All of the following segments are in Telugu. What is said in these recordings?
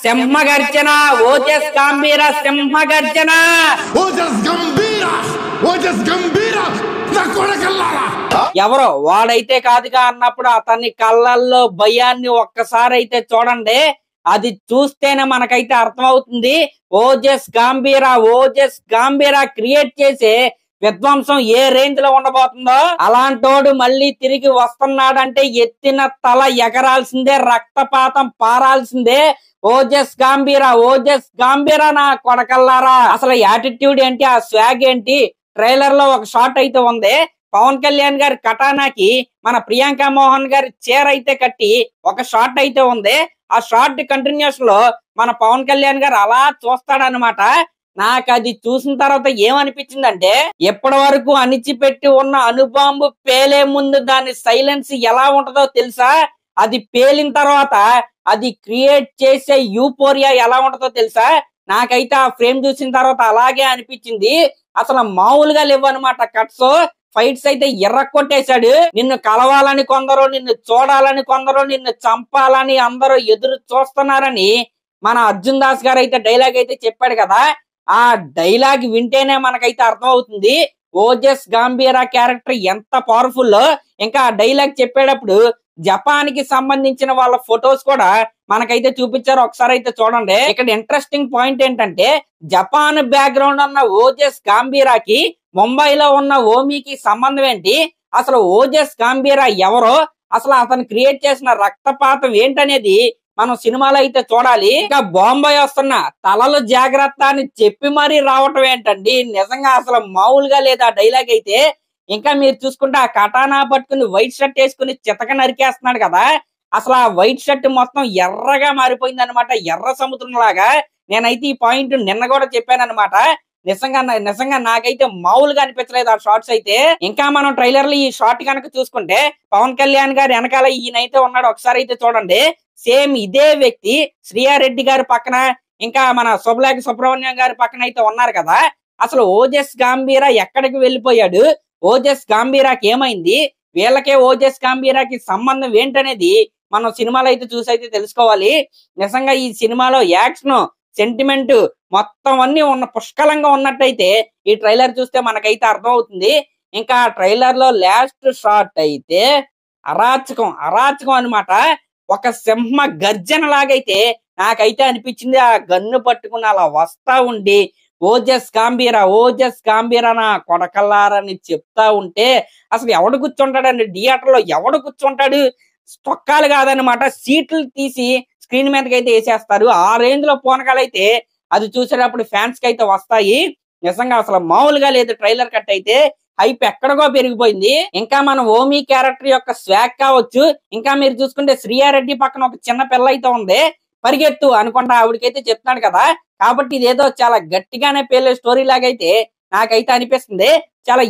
సింహగర్జన ఓజస్ గంభీర సింహగర్జన ఓజస్ గంభీర నా కొడకల్లారా ఎవరో వాడైతే కాదుగా అన్నప్పుడు అతని కళ్ళల్లో భయాన్ని ఒక్కసారి అయితే చూడండి. అది చూస్తేనే మనకైతే అర్థమవుతుంది ఓజస్ గంభీర క్రియేట్ చేసే విధ్వంసం ఏ రేంజ్ లో ఉండబోతుందో. అలాంటోడు మళ్ళీ తిరిగి వస్తున్నాడంటే ఎత్తిన తల ఎగరాల్సిందే, రక్తపాతం పారాల్సిందే. ఓజస్ గంభీర నా కొడకల్లారా. అసలు యాటిట్యూడ్ ఏంటి, ఆ స్వాగ్ ఏంటి? ట్రైలర్ లో ఒక షాట్ అయితే ఉంది. పవన్ కళ్యాణ్ గారి కటానాకి మన ప్రియాంక మోహన్ గారి చీర అయితే కట్టి ఒక షాట్ అయితే ఉంది. ఆ షాట్ కంటిన్యూస్ లో మన పవన్ కళ్యాణ్ గారు అలా చూస్తాడనమాట. నాకు అది చూసిన తర్వాత ఏమనిపించిందంటే, ఎప్పటి వరకు అణిచిపెట్టి ఉన్న అణుబాంబు పేలే ముందు దాని సైలెన్స్ ఎలా ఉంటుందో తెలుసా? అది పేలిన తర్వాత అది క్రియేట్ చేసే యూఫోరియా ఎలా ఉంటుందో తెలుసా? నాకైతే ఆ ఫ్రేమ్ చూసిన తర్వాత అలాగే అనిపించింది. అసలు మామూలుగా లేవన్నమాట కట్స్. ఫైట్స్ అయితే ఎర్రకొట్టేశాడు. నిన్ను కలవాలని కొందరు, నిన్ను చూడాలని కొందరు, నిన్ను చంపాలని అందరూ ఎదురు చూస్తున్నారని మన అర్జున్ దాస్ గారు అయితే డైలాగ్ అయితే చెప్పాడు కదా. ఆ డైలాగ్ వింటేనే మనకైతే అర్థం అవుతుంది ఓజస్ గంభీర క్యారెక్టర్ ఎంత పవర్ఫుల్. ఇంకా ఆ డైలాగ్ చెప్పేటప్పుడు జపాన్ కి సంబంధించిన వాళ్ళ ఫొటోస్ కూడా మనకైతే చూపించారు. ఒకసారి అయితే చూడండి. ఇక్కడ ఇంట్రెస్టింగ్ పాయింట్ ఏంటంటే, జపాన్ బ్యాక్గ్రౌండ్ ఉన్న ఓజస్ గంభీరకి ముంబైలో ఉన్న ఓమీకి సంబంధం ఏంటి? అసలు ఓజస్ గంభీర ఎవరో, అసలు అతను క్రియేట్ చేసిన రక్తపాతం ఏంటనేది మనం సినిమాలో అయితే చూడాలి. ఇంకా బాంబే వస్తున్న తలలు జాగ్రత్త అని చెప్పి మరీ రావటం ఏంటండి, నిజంగా అసలు మామూలుగా లేదు ఆ డైలాగ్ అయితే. ఇంకా మీరు చూసుకుంటే ఆ కటానా పట్టుకుని వైట్ షర్ట్ వేసుకుని చితక నరికేస్తున్నాడు కదా. అసలు ఆ వైట్ షర్ట్ మొత్తం ఎర్రగా మారిపోయింది అనమాట, ఎర్ర సముద్రం లాగా. నేనైతే ఈ పాయింట్ నిన్న కూడా చెప్పాను అనమాట. నిజంగా నాకైతే మామూలుగా అనిపించలేదు ఆ షార్ట్స్ అయితే. ఇంకా మనం ట్రైలర్ లో ఈ షార్ట్ కనుక చూసుకుంటే పవన్ కళ్యాణ్ గారు వెనకాల ఈయనైతే ఉన్నాడు. ఒకసారి అయితే చూడండి. సేమ్ ఇదే వ్యక్తి శ్రీయారెడ్డి గారి పక్కన, ఇంకా మన శుభలేఖ సుబ్రహ్మణ్యం గారి పక్కన అయితే ఉన్నారు కదా. అసలు ఓజస్ గంభీర ఎక్కడికి వెళ్ళిపోయాడు? ఓజస్ గంభీరకి ఏమైంది? వీళ్ళకే ఓజస్ గంభీరకి సంబంధం ఏంటనేది మనం సినిమాలో అయితే చూసి అయితే తెలుసుకోవాలి. నిజంగా ఈ సినిమాలో యాక్షన్, సెంటిమెంట్ మొత్తం అన్ని పుష్కలంగా ఉన్నట్టయితే ఈ ట్రైలర్ చూస్తే మనకైతే అర్థం అవుతుంది. ఇంకా ట్రైలర్ లో లాస్ట్ షాట్ అయితే అరాచకం అనమాట. ఒక సింహ గర్జన లాగైతే నాకైతే అనిపించింది. ఆ గన్ను పట్టుకుని అలా వస్తా ఉండి ఓజస్ గంభీర నా కొడకల్లారని చెప్తా ఉంటే అసలు ఎవడు కూర్చుంటాడండి థియేటర్ లో? ఎవడు కూర్చుంటాడు? చొక్కాలు కాదనమాట, సీట్లు తీసి స్క్రీన్ మీదకి అయితే వేసేస్తారు. ఆ రేంజ్ లో పోనకాలైతే అది చూసేటప్పుడు ఫ్యాన్స్ కి అయితే వస్తాయి. నిజంగా అసలు మామూలుగా లేదు ట్రైలర్ కట్ అయితే. హైప్ ఎక్కడికో పెరిగిపోయింది. ఇంకా మన ఓమీ క్యారెక్టర్ యొక్క స్వాగ్ కావచ్చు. ఇంకా మీరు చూసుకుంటే శ్రీయారెడ్డి పక్కన ఒక చిన్న పిల్ల అయితే ఉంది, పరిగెత్తు అనుకుంటా ఆవిడకైతే చెప్తున్నాడు కదా. కాబట్టి ఇదేదో చాలా గట్టిగానే పేలే స్టోరీ లాగైతే నాకైతే అనిపిస్తుంది. చాలా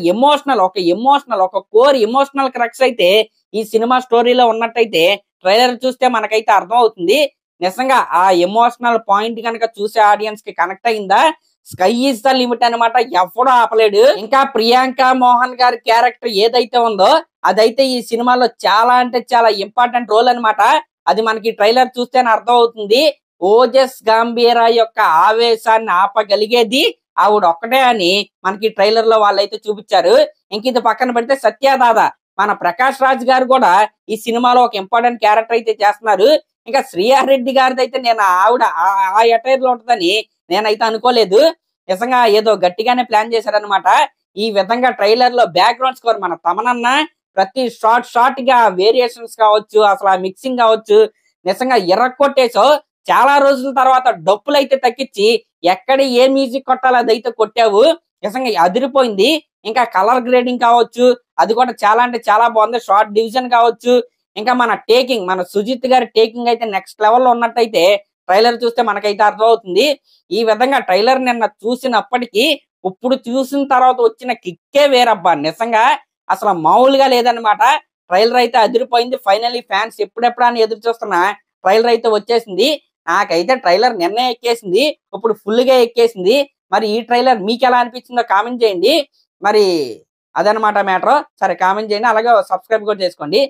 ఒక కోర్ ఎమోషనల్ క్రక్స్ అయితే ఈ సినిమా స్టోరీలో ఉన్నట్టయితే ట్రైలర్ చూస్తే మనకైతే అర్థం అవుతుంది. నిజంగా ఆ ఎమోషనల్ పాయింట్ కనుక చూసే ఆడియన్స్ కి కనెక్ట్ అయిందా, స్కై ఈజ్ ద లిమిట్ అనమాట, ఎవడో ఆపలేడు. ఇంకా ప్రియాంక మోహన్ గారి క్యారెక్టర్ ఏదైతే ఉందో అదైతే ఈ సినిమాలో చాలా అంటే చాలా ఇంపార్టెంట్ రోల్ అనమాట. అది మనకి ట్రైలర్ చూస్తేనే అర్థం అవుతుంది. ఓజస్ గంభీర యొక్క ఆవేశాన్ని ఆపగలిగేది ఆవిడ ఒక్కటే అని మనకి ట్రైలర్ లో వాళ్ళైతే చూపించారు. ఇంక ఇది పక్కన పెడితే సత్యదాదా మన ప్రకాష్ రాజ్ గారు కూడా ఈ సినిమాలో ఒక ఇంపార్టెంట్ క్యారెక్టర్ అయితే చేస్తున్నారు. ఇంకా శ్రీయారెడ్డి గారిది అయితే నేను ఆవిడ ఆ ఎటైర్ లో ఉంటుందని నేనైతే అనుకోలేదు. నిజంగా ఏదో గట్టిగానే ప్లాన్ చేశారనమాట. ఈ విధంగా ట్రైలర్ లో బ్యాక్గ్రౌండ్ స్కోర్ మన తమనన్న ప్రతి షార్ట్ గా వేరియేషన్స్ కావచ్చు, అసలు ఆ మిక్సింగ్ కావచ్చు, నిజంగా ఎర్రకొట్టేసో. చాలా రోజుల తర్వాత డప్పులు అయితే తక్కించి ఎక్కడ ఏ మ్యూజిక్ కొట్టాలో అదైతే కొట్టావు. నిజంగా అదిరిపోయింది. ఇంకా కలర్ గ్రేడింగ్ కావచ్చు, అది కూడా చాలా అంటే చాలా బాగుంది. షార్ట్ డివిజన్ కావచ్చు, ఇంకా మన సుజిత్ గారి టేకింగ్ అయితే నెక్స్ట్ లెవెల్లో ఉన్నట్టయితే ట్రైలర్ చూస్తే మనకైతే అర్థం అవుతుంది. ఈ విధంగా ట్రైలర్ నిన్న చూసినప్పటికీ ఇప్పుడు చూసిన తర్వాత వచ్చిన కిక్కే వేరబ్బా. నిజంగా అసలు మామూలుగా లేదనమాట. ట్రైలర్ అయితే అదిరిపోయింది. ఫైనల్లీ ఫ్యాన్స్ ఎప్పుడెప్పుడా అని ఎదురు చూస్తున్న ట్రైలర్ అయితే వచ్చేసింది. నాకైతే ట్రైలర్ నిన్నే ఎక్కేసింది, ఇప్పుడు ఫుల్ గా ఎక్కేసింది. మరి ఈ ట్రైలర్ మీకు ఎలా అనిపించిందో కామెంట్ చేయండి. మరి అదనమాట మ్యాటర్. సరే కామెంట్ చేయండి, అలాగే సబ్స్క్రైబ్ కూడా చేసుకోండి.